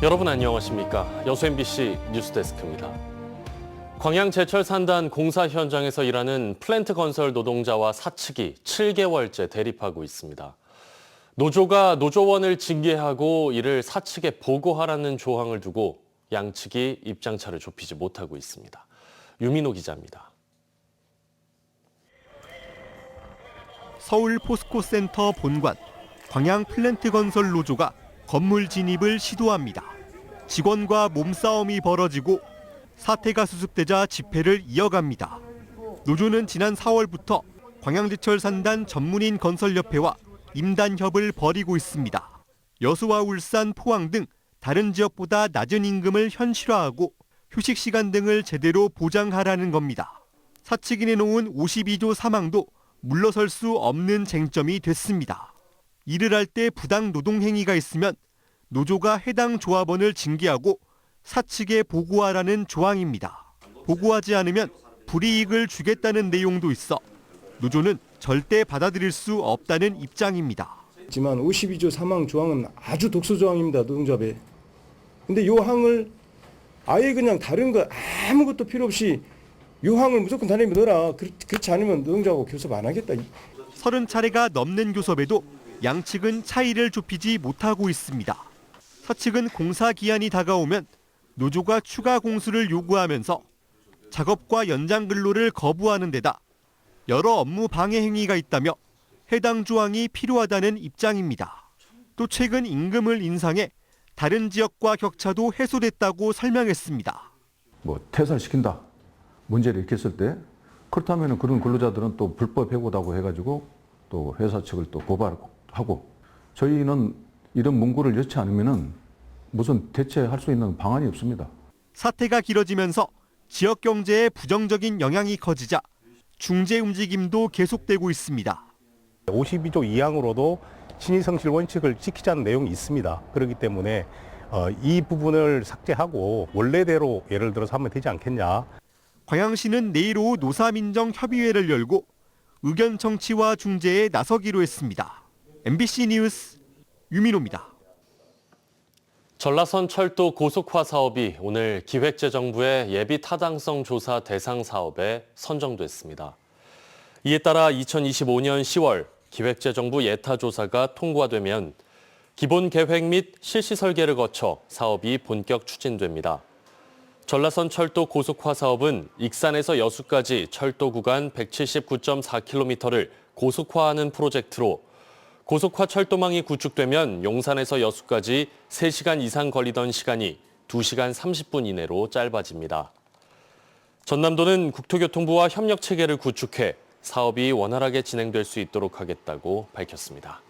여러분 안녕하십니까? 여수 MBC 뉴스데스크입니다. 광양 제철 산단 공사 현장에서 일하는 플랜트 건설 노동자와 사측이 7개월째 대립하고 있습니다. 노조가 노조원을 징계하고 이를 사측에 보고하라는 조항을 두고 양측이 입장차를 좁히지 못하고 있습니다. 유민호 기자입니다. 서울 포스코센터 본관, 광양 플랜트 건설 노조가 건물 진입을 시도합니다. 직원과 몸싸움이 벌어지고 사태가 수습되자 집회를 이어갑니다. 노조는 지난 4월부터 광양제철 산단 전문인 건설협회와 임단협을 벌이고 있습니다. 여수와 울산, 포항 등 다른 지역보다 낮은 임금을 현실화하고 휴식 시간 등을 제대로 보장하라는 겁니다. 사측이 내놓은 52조 사망도 물러설 수 없는 쟁점이 됐습니다. 일을 할 때 부당 노동 행위가 있으면 노조가 해당 조합원을 징계하고 사측에 보고하라는 조항입니다. 보고하지 않으면 불이익을 주겠다는 내용도 있어 노조는 절대 받아들일 수 없다는 입장입니다. 하지만 52조 사망 조항은 아주 독소 조항입니다. 노동조합에. 근데 이 항을 아예 그냥 다른 거 아무것도 필요 없이 이 항을 무조건 단임에 넣어라. 그렇지 않으면 노동조합하고 교섭 안 하겠다. 30차례가 넘는 교섭에도 양측은 차이를 좁히지 못하고 있습니다. 사측은 공사 기한이 다가오면 노조가 추가 공수를 요구하면서 작업과 연장 근로를 거부하는 데다 여러 업무 방해 행위가 있다며 해당 조항이 필요하다는 입장입니다. 또 최근 임금을 인상해 다른 지역과 격차도 해소됐다고 설명했습니다. 퇴사시킨다. 문제를 일으켰을 때 그렇다면 그런 근로자들은 또 불법 해고다고 해가지고 또 회사 측을 또 고발하고 저희는 이런 문구를 넣지 않으면은 무슨 대체할 수 있는 방안이 없습니다. 사태가 길어지면서 지역 경제에 부정적인 영향이 커지자 중재 움직임도 계속되고 있습니다. 52조 2항으로도 신의성실 원칙을 지키자는 내용이 있습니다. 그렇기 때문에 이 부분을 삭제하고 원래대로 예를 들어서 하면 되지 않겠냐. 광양시는 내일 오후 노사민정협의회를 열고 의견 청취와 중재에 나서기로 했습니다. MBC 뉴스 유민호입니다. 전라선 철도 고속화 사업이 오늘 기획재정부의 예비 타당성 조사 대상 사업에 선정됐습니다. 이에 따라 2025년 10월 기획재정부 예타조사가 통과되면 기본 계획 및 실시 설계를 거쳐 사업이 본격 추진됩니다. 전라선 철도 고속화 사업은 익산에서 여수까지 철도 구간 179.4km를 고속화하는 프로젝트로 고속화 철도망이 구축되면 용산에서 여수까지 3시간 이상 걸리던 시간이 2시간 30분 이내로 짧아집니다. 전남도는 국토교통부와 협력체계를 구축해 사업이 원활하게 진행될 수 있도록 하겠다고 밝혔습니다.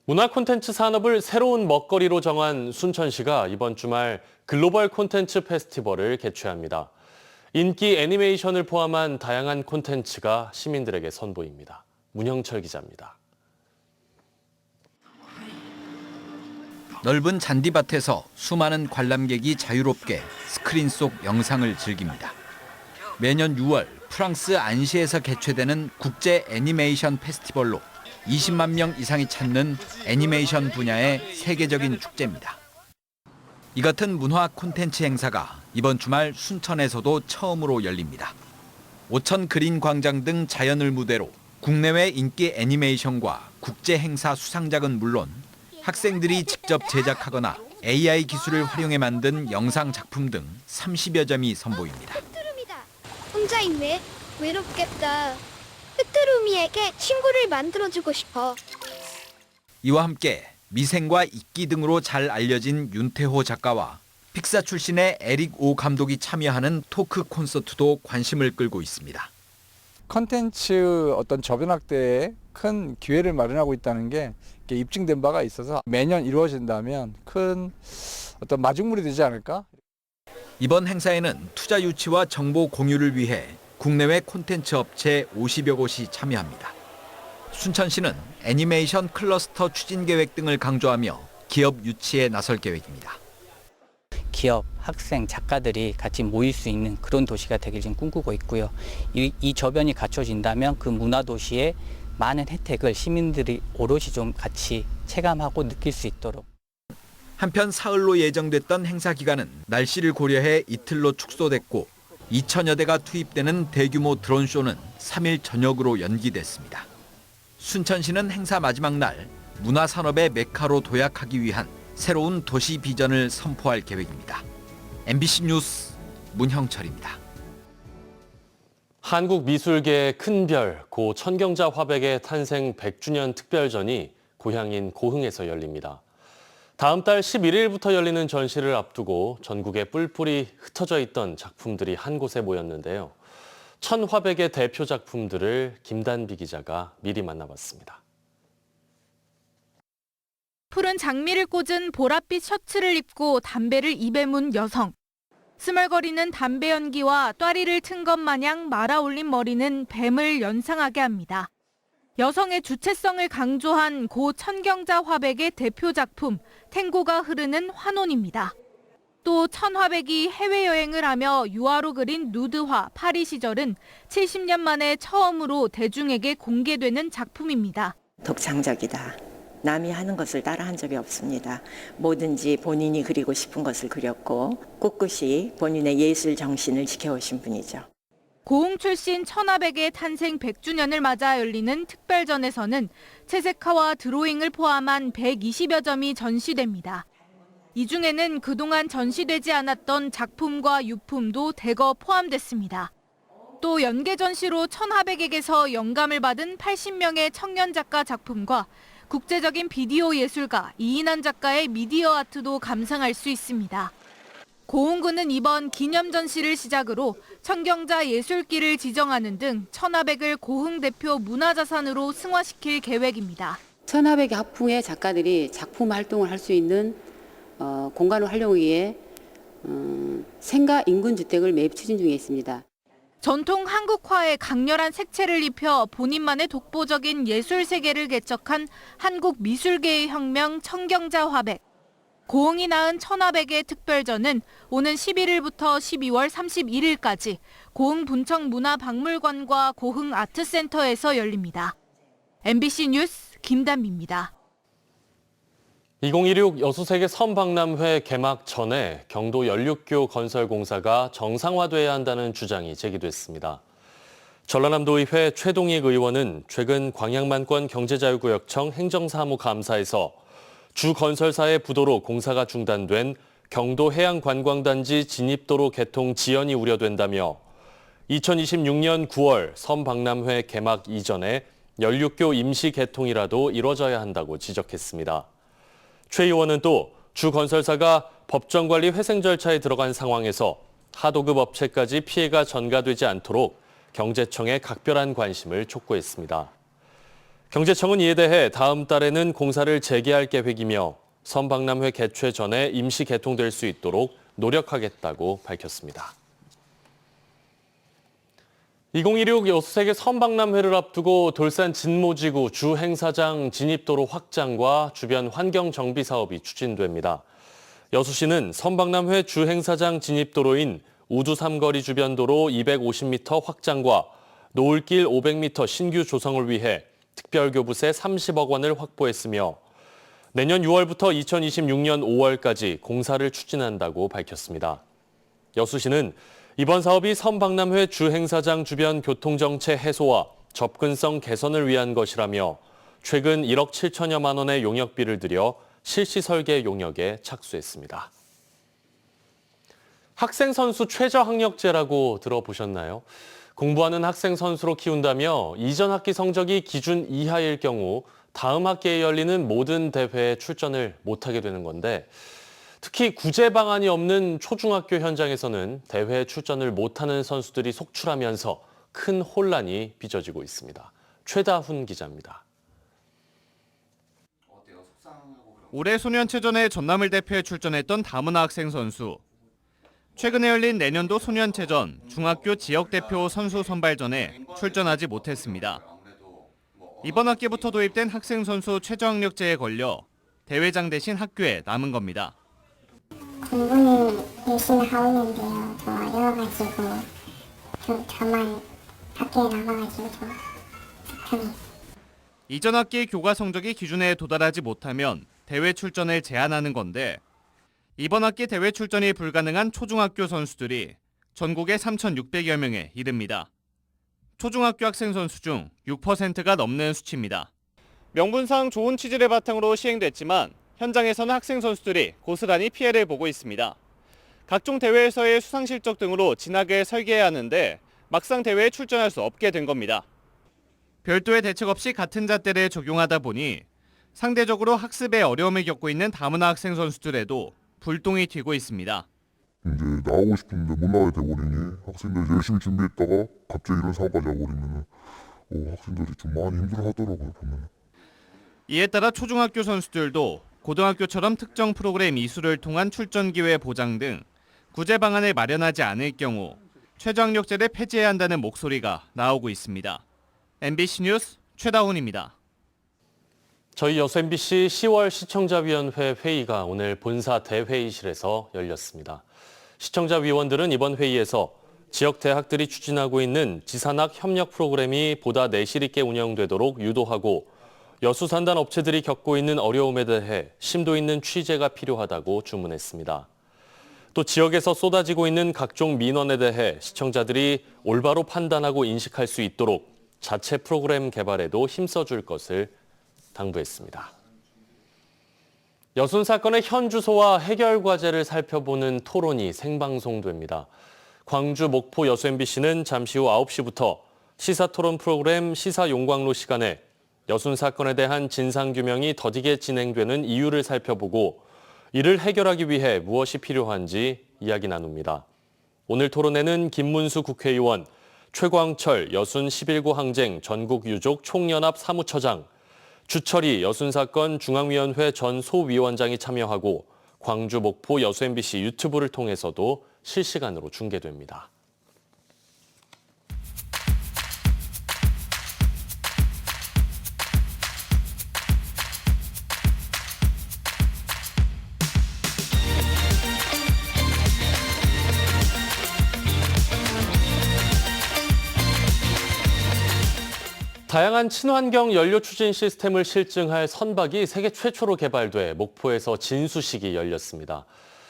문화 콘텐츠 산업을 새로운 먹거리로 정한 순천시가 이번 주말 글로벌 콘텐츠 페스티벌을 개최합니다. 인기 애니메이션을 포함한 다양한 콘텐츠가 시민들에게 선보입니다. 문형철 기자입니다. 넓은 잔디밭에서 수많은 관람객이 자유롭게 스크린 속 영상을 즐깁니다. 매년 6월 프랑스 안시에서 개최되는 국제 애니메이션 페스티벌로 20만 명 이상이 찾는 애니메이션 분야의 세계적인 축제입니다. 이 같은 문화 콘텐츠 행사가 이번 주말 순천에서도 처음으로 열립니다. 오천 그린 광장 등 자연을 무대로 국내외 인기 애니메이션과 국제 행사 수상작은 물론 학생들이 직접 제작하거나 AI 기술을 활용해 만든 영상 작품 등 30여 점이 선보입니다. 혼자 있네. 외롭겠다. 흐트루미에게 친구를 만들어주고 싶어. 이와 함께 미생과 이끼 등으로 잘 알려진 윤태호 작가와 픽사 출신의 에릭 오 감독이 참여하는 토크 콘서트도 관심을 끌고 있습니다. 컨텐츠 어떤 저변 확대에 큰 기회를 마련하고 있다는 게 입증된 바가 있어서 매년 이루어진다면 큰 어떤 마중물이 되지 않을까? 이번 행사에는 투자 유치와 정보 공유를 위해 국내외 콘텐츠 업체 50여 곳이 참여합니다. 순천시는 애니메이션 클러스터 추진 계획 등을 강조하며 기업 유치에 나설 계획입니다. 기업, 학생, 작가들이 같이 모일 수 있는 그런 도시가 되길 지금 꿈꾸고 있고요. 이 저변이 갖춰진다면 그 문화도시의 많은 혜택을 시민들이 오롯이 좀 같이 체감하고 느낄 수 있도록. 한편 사흘로 예정됐던 행사 기간은 날씨를 고려해 이틀로 축소됐고 2천여 대가 투입되는 대규모 드론쇼는 3일 저녁으로 연기됐습니다. 순천시는 행사 마지막 날 문화산업의 메카로 도약하기 위한 새로운 도시 비전을 선포할 계획입니다. MBC 뉴스 문형철입니다. 한국 미술계의 큰별, 고 천경자 화백의 탄생 100주년 특별전이 고향인 고흥에서 열립니다. 다음 달 11일부터 열리는 전시를 앞두고 전국에 뿔뿔이 흩어져 있던 작품들이 한 곳에 모였는데요. 천화백의 대표 작품들을 김단비 기자가 미리 만나봤습니다. 푸른 장미를 꽂은 보랏빛 셔츠를 입고 담배를 입에 문 여성. 스멀거리는 담배 연기와 또아리를 튼 것 마냥 말아올린 머리는 뱀을 연상하게 합니다. 여성의 주체성을 강조한 고 천경자 화백의 대표 작품 탱고가 흐르는 환혼입니다. 또 천화백이 해외여행을 하며 유화로 그린 누드화 파리 시절은 70년 만에 처음으로 대중에게 공개되는 작품입니다. 독창적이다. 남이 하는 것을 따라한 적이 없습니다. 뭐든지 본인이 그리고 싶은 것을 그렸고 꿋꿋이 본인의 예술 정신을 지켜오신 분이죠. 고흥 출신 천화백의 탄생 100주년을 맞아 열리는 특별전에서는 채색화와 드로잉을 포함한 120여 점이 전시됩니다. 이 중에는 그동안 전시되지 않았던 작품과 유품도 대거 포함됐습니다. 또 연계 전시로 천화백에게서 영감을 받은 80명의 청년 작가 작품과 국제적인 비디오 예술가 이인환 작가의 미디어 아트도 감상할 수 있습니다. 고흥구는 이번 기념 전시를 시작으로 천경자 예술길을 지정하는 등 천화백을 고흥 대표 문화자산으로 승화시킬 계획입니다. 천화백의 학풍의 작가들이 작품 활동을 할 수 있는 공간을 활용하기 위해 생가 인근주택을 매입 추진 중에 있습니다. 전통 한국화에 강렬한 색채를 입혀 본인만의 독보적인 예술 세계를 개척한 한국 미술계의 혁명 천경자 화백. 고흥이 낳은 천화백의 특별전은 오는 11일부터 12월 31일까지 고흥 분청 문화박물관과 고흥 아트센터에서 열립니다. MBC 뉴스 김단비입니다. 2016 여수세계 선박람회 개막 전에 경도 연륙교 건설 공사가 정상화돼야 한다는 주장이 제기됐습니다. 전라남도의회 최동익 의원은 최근 광양만권 경제자유구역청 행정사무감사에서 주 건설사의 부도로 공사가 중단된 경도 해양관광단지 진입도로 개통 지연이 우려된다며 2026년 9월 선박람회 개막 이전에 연륙교 임시 개통이라도 이뤄져야 한다고 지적했습니다. 최 의원은 또 주 건설사가 법정관리 회생 절차에 들어간 상황에서 하도급 업체까지 피해가 전가되지 않도록 경제청에 각별한 관심을 촉구했습니다. 경제청은 이에 대해 다음 달에는 공사를 재개할 계획이며 선박람회 개최 전에 임시 개통될 수 있도록 노력하겠다고 밝혔습니다. 2016 여수세계 선박람회를 앞두고 돌산 진모지구 주 행사장 진입도로 확장과 주변 환경 정비 사업이 추진됩니다. 여수시는 선박람회 주 행사장 진입도로인 우두 삼거리 주변 도로 250m 확장과 노을길 500m 신규 조성을 위해 특별교부세 30억 원을 확보했으며 내년 6월부터 2026년 5월까지 공사를 추진한다고 밝혔습니다. 여수시는 이번 사업이 선박람회 주 행사장 주변 교통정체 해소와 접근성 개선을 위한 것이라며 최근 1억 7천여만 원의 용역비를 들여 실시 설계 용역에 착수했습니다. 학생 선수 최저 학력제라고 들어보셨나요? 공부하는 학생 선수로 키운다며 이전 학기 성적이 기준 이하일 경우 다음 학기에 열리는 모든 대회에 출전을 못하게 되는 건데 특히 구제 방안이 없는 초중학교 현장에서는 대회에 출전을 못하는 선수들이 속출하면서 큰 혼란이 빚어지고 있습니다. 최다훈 기자입니다. 올해 소년체전에 전남을 대표해 출전했던 다문화 학생 선수. 최근에 열린 내년도 소년체전 중학교 지역대표 선수 선발전에 출전하지 못했습니다. 이번 학기부터 도입된 학생 선수 최저학력제에 걸려 대회장 대신 학교에 남은 겁니다. 공부는 열심히 하고 있는데요. 어려워가지고 저만 학교에 남아가지고 속상해요. 이전 학기 교과 성적이 기준에 도달하지 못하면 대회 출전을 제한하는 건데 이번 학기 대회 출전이 불가능한 초중학교 선수들이 전국에 3,600여 명에 이릅니다. 초중학교 학생 선수 중 6%가 넘는 수치입니다. 명분상 좋은 취지를 바탕으로 시행됐지만 현장에서는 학생 선수들이 고스란히 피해를 보고 있습니다. 각종 대회에서의 수상 실적 등으로 진학을 설계해야 하는데 막상 대회에 출전할 수 없게 된 겁니다. 별도의 대책 없이 같은 잣대를 적용하다 보니 상대적으로 학습에 어려움을 겪고 있는 다문화 학생 선수들에도 불똥이 튀고 있습니다. 이제 나오고 싶은데 못 나가게 돼버리니 학생들이 열심히 준비했다가 갑자기 이런 사고까지 하고버리면 학생들이 좀 많이 힘들어하더라고요, 보면. 이에 따라 초중학교 선수들도 고등학교처럼 특정 프로그램 이수를 통한 출전 기회 보장 등 구제 방안을 마련하지 않을 경우 최저학력제를 폐지해야 한다는 목소리가 나오고 있습니다. MBC 뉴스 최다훈입니다. 저희 여수 MBC 10월 시청자위원회 회의가 오늘 본사 대회의실에서 열렸습니다. 시청자위원들은 이번 회의에서 지역 대학들이 추진하고 있는 지산학 협력 프로그램이 보다 내실 있게 운영되도록 유도하고 여수 산단 업체들이 겪고 있는 어려움에 대해 심도 있는 취재가 필요하다고 주문했습니다. 또 지역에서 쏟아지고 있는 각종 민원에 대해 시청자들이 올바로 판단하고 인식할 수 있도록 자체 프로그램 개발에도 힘써줄 것을 당부했습니다. 여순 사건의 현 주소와 해결 과제를 살펴보는 토론이 생방송됩니다. 광주, 목포, 여수 MBC는 잠시 후 9시부터 시사토론 프로그램 시사용광로 시간에 여순 사건에 대한 진상규명이 더디게 진행되는 이유를 살펴보고 이를 해결하기 위해 무엇이 필요한지 이야기 나눕니다. 오늘 토론회는 김문수 국회의원, 최광철 여순 11구 항쟁 전국유족 총연합 사무처장, 주철이 여순 사건 중앙위원회 전 소위원장이 참여하고 광주, 목포, 여수 MBC 유튜브를 통해서도 실시간으로 중계됩니다. 다양한 친환경 연료 추진 시스템을 실증할 선박이 세계 최초로 개발돼 목포에서 진수식이 열렸습니다.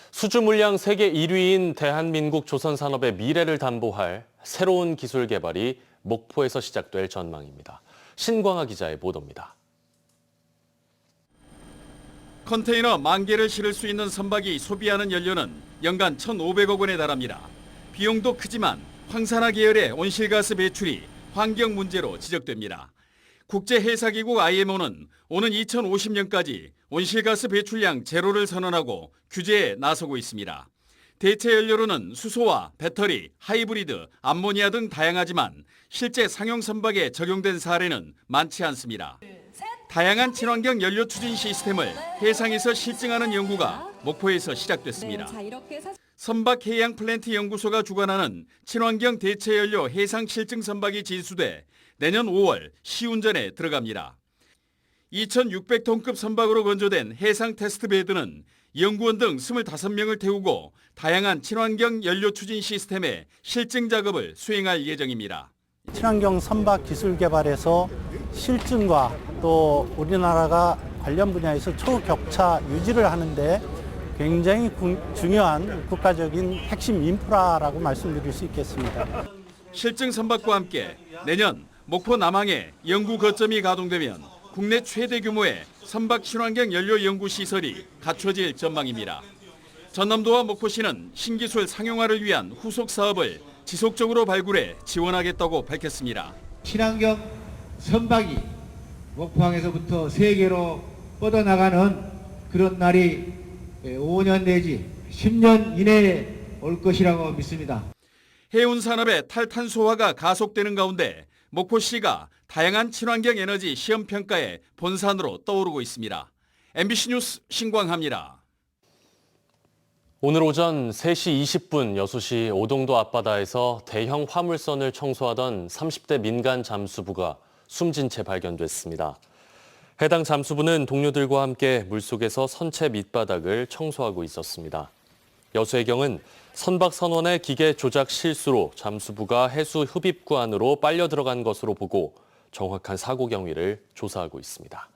수주 물량 세계 1위인 대한민국 조선산업의 미래를 담보할 새로운 기술 개발이 목포에서 시작될 전망입니다. 신광하 기자의 보도입니다. 컨테이너 10,000개를 실을 수 있는 선박이 소비하는 연료는 연간 1,500억 원에 달합니다. 비용도 크지만 황산화 계열의 온실가스 배출이 환경 문제로 지적됩니다. 국제해사기구 IMO는 오는 2050년까지 온실가스 배출량 제로를 선언하고 규제에 나서고 있습니다. 대체 연료로는 수소와 배터리, 하이브리드, 암모니아 등 다양하지만 실제 상용 선박에 적용된 사례는 많지 않습니다. 다양한 친환경 연료 추진 시스템을 해상에서 실증하는 연구가 목포에서 시작됐습니다. 선박 해양 플랜트 연구소가 주관하는 친환경 대체 연료 해상 실증 선박이 진수돼 내년 5월 시운전에 들어갑니다. 2,600톤급 선박으로 건조된 해상 테스트 베드는 연구원 등 25명을 태우고 다양한 친환경 연료 추진 시스템의 실증 작업을 수행할 예정입니다. 친환경 선박 기술 개발에서 실증과 또 우리나라가 관련 분야에서 초격차 유지를 하는데 굉장히 중요한 국가적인 핵심 인프라라고 말씀드릴 수 있겠습니다. 실증 선박과 함께 내년 목포 남항에 연구 거점이 가동되면 국내 최대 규모의 선박 친환경 연료 연구 시설이 갖춰질 전망입니다. 전남도와 목포시는 신기술 상용화를 위한 후속 사업을 지속적으로 발굴해 지원하겠다고 밝혔습니다. 친환경 선박이 목포항에서부터 세계로 뻗어나가는 그런 날이 5년 내지 10년 이내에 올 것이라고 믿습니다. 해운 산업의 탈탄소화가 가속되는 가운데 목포시가 다양한 친환경 에너지 시험 평가에 본산으로 떠오르고 있습니다. MBC 뉴스 신광하입니다. 오늘 오전 3시 20분 여수시 오동도 앞바다에서 대형 화물선을 청소하던 30대 민간 잠수부가 숨진 채 발견됐습니다. 해당 잠수부는 동료들과 함께 물속에서 선체 밑바닥을 청소하고 있었습니다. 여수해경은 선박 선원의 기계 조작 실수로 잠수부가 해수 흡입구 안으로 빨려 들어간 것으로 보고 정확한 사고 경위를 조사하고 있습니다.